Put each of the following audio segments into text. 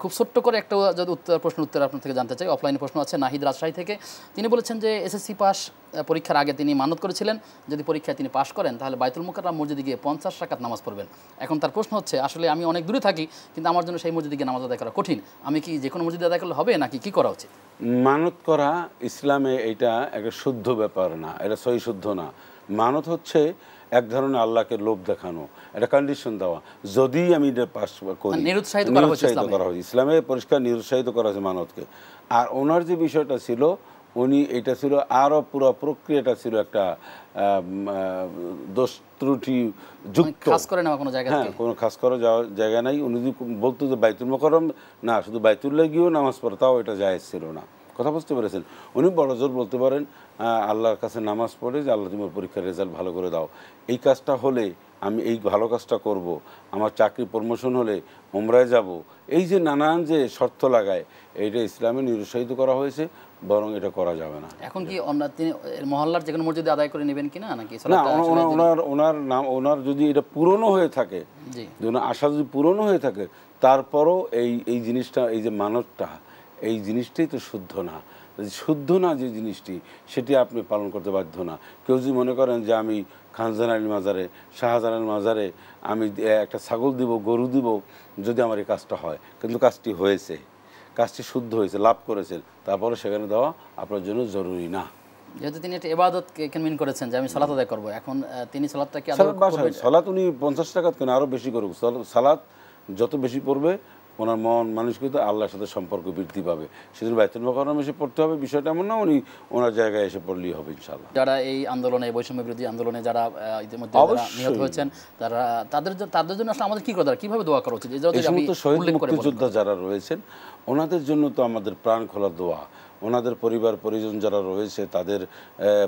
খুব ছোট্ট করে একটা যদি প্রশ্ন উত্তর আপনার থেকে জানতে চাই। অফলাইনে প্রশ্ন আছে নাহিদ রাজশাহী থেকে। তিনি বলেছেন যে এসএসসি পাস পরীক্ষার আগে তিনি মানত করেছিলেন যদি পরীক্ষায় তিনি পাশ করেন তাহলে বাইতুল মুকাররম মসজিদে গিয়ে 50 রাকাত নামাজ পড়বেন। এখন তার প্রশ্ন হচ্ছে আসলে আমি অনেক দূরে থাকি কিন্তু আমার জন্য সেই মসজিদে গিয়ে নামাজ আদায় করা কঠিন, আমি কি যে কোনো মসজিদে আদায় করলে হবে নাকি কি করা উচিত? মানত করা ইসলামে এটা একটা শুদ্ধ ব্যাপার না, এটা সহি শুদ্ধ না। মানত হচ্ছে এক ধরনের আল্লাহকে লোভ দেখানো, এটা কন্ডিশন দেওয়া, যদি আমি এটা পাস করি, নিরুৎসাহিত করা হয়। ইসলামে পরিষ্কার নিরুৎসাহিত করা হয়েছে মানতকে। আর ওনার যে বিষয়টা ছিল, উনি এটা ছিল আরও পুরো প্রক্রিয়াটা ছিল একটা দোষ ত্রুটি যুক্ত, হ্যাঁ, কোনো খাস করা যাওয়ার জায়গা নাই। উনি যদি বলতো যে বাইতুল মুকাররম না, শুধু বাইতুল্লাহ গিয়েও নামাজ পড়ে, তাও এটা জায়েজ ছিল না। কথা বুঝতে পেরেছেন? উনি বড় জোর বলতে পারেন আল্লাহর কাছে নামাজ পড়ে যে আল্লাহ তুমি পরীক্ষার রেজাল্ট ভালো করে দাও, এই কাজটা হলে আমি এই ভালো কাজটা করব, আমার চাকরি প্রমোশন হলে উমরায় যাব, এই যে নানান যে শর্ত লাগায়, এইটা ইসলামে নিরুৎসাহিত করা হয়েছে, বরং এটা করা যাবে না। এখন কি তিনি মহল্লার যে কোনো মসজিদে আদায় করে নেবেন কিনা নাকি? না, ওনার নাম, ওনার যদি এটা পুরনো হয়ে থাকে, আশা যদি পুরনো হয়ে থাকে, তারপরও এই জিনিসটা, এই যে মানতটা, এই জিনিসটাই তো শুদ্ধ না। শুদ্ধ না যে জিনিসটি, সেটি আপনি পালন করতে বাধ্য না। কেউ যদি মনে করেন যে আমি খানজান আলীর মাজারে, শাহজালালের মাজারে আমি একটা ছাগল দিব, গরু দিব যদি আমার এই কাজটা হয়, কিন্তু কাজটি হয়েছে, কাজটি শুদ্ধ হয়েছে, লাভ করেছেন, তারপরে সেখানে দেওয়া আপনার জন্য জরুরি না। যেহেতু তিনি একটা ইবাদতকে কনমিন করেছেন যে আমি সালাত আদায় করব, এখন তিনি সালাতটাকে সালাত উনি 50 টাকা কেন আরও বেশি করুক, সালাত যত বেশি পড়বে ওনার মন মানসিকতা আল্লাহর সাথে সম্পর্ক বৃদ্ধি পাবে। সেজন্য বাইতুল মুকাররম এসে পড়তে হবে, বিষয়টা এমন না উনি ওনার জায়গায় এসে পড়লেই হবে ইনশাআল্লাহ। যারা এই আন্দোলনে, বৈষম্য বিরোধী আন্দোলনে যারা ইতিমধ্যে নিহত হয়েছেন, তাদের জন্য আসলে আমাদের কি করা, কিভাবে দোয়া করা উচিত? এই সমস্ত শহীদ মুক্তিযোদ্ধা যারা রয়েছেন ওনাদের জন্য তো আমাদের প্রাণ খোলা দোয়া, ওনাদের পরিবার পরিজন যারা রয়েছে তাদের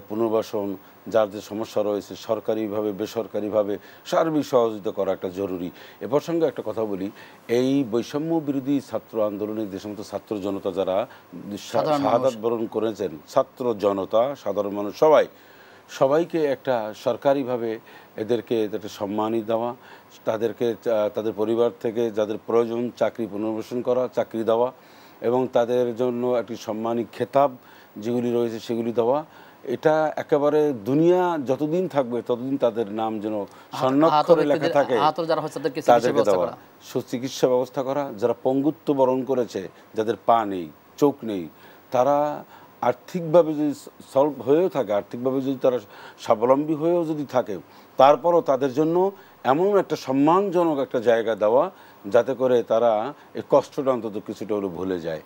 পুনর্বাসন, যাদের সমস্যা রয়েছে সরকারিভাবে বেসরকারিভাবে সার্বিক সহযোগিতা করা একটা জরুরি। এ প্রসঙ্গে একটা কথা বলি, এই বৈষম্য বিরোধী ছাত্র আন্দোলনে যে সমস্ত ছাত্র জনতা যারা শাহাদাত বরণ করেছেন, ছাত্র জনতা, সাধারণ মানুষ, সবাইকে একটা সরকারিভাবে এদেরকে একটা সম্মানই দেওয়া, তাদেরকে তাদের পরিবার থেকে যাদের প্রয়োজন চাকরি পুনর্বাসন করা, চাকরি দেওয়া, এবং তাদের জন্য একটি সম্মানী খেতাব যেগুলি রয়েছে সেগুলি দেওয়া। এটা একেবারে দুনিয়া যতদিন থাকবে ততদিন তাদের নাম যেন স্বর্ণাক্ষরে লেখা থাকে, তাদেরকে দেওয়া, সুচিকিৎসা ব্যবস্থা করা। যারা পঙ্গুত্ব বরণ করেছে, যাদের পা নেই, চোখ নেই, তারা আর্থিকভাবে যদি সলভ হয়েও থাকে, আর্থিকভাবে যদি তারা স্বাবলম্বী হয়েও যদি থাকে, তারপরও তাদের জন্য এমন একটা সম্মানজনক একটা জায়গা দেওয়া যাতে করে তারা এই কষ্টটা অন্তত কিছুটা হলেও ভুলে যায়।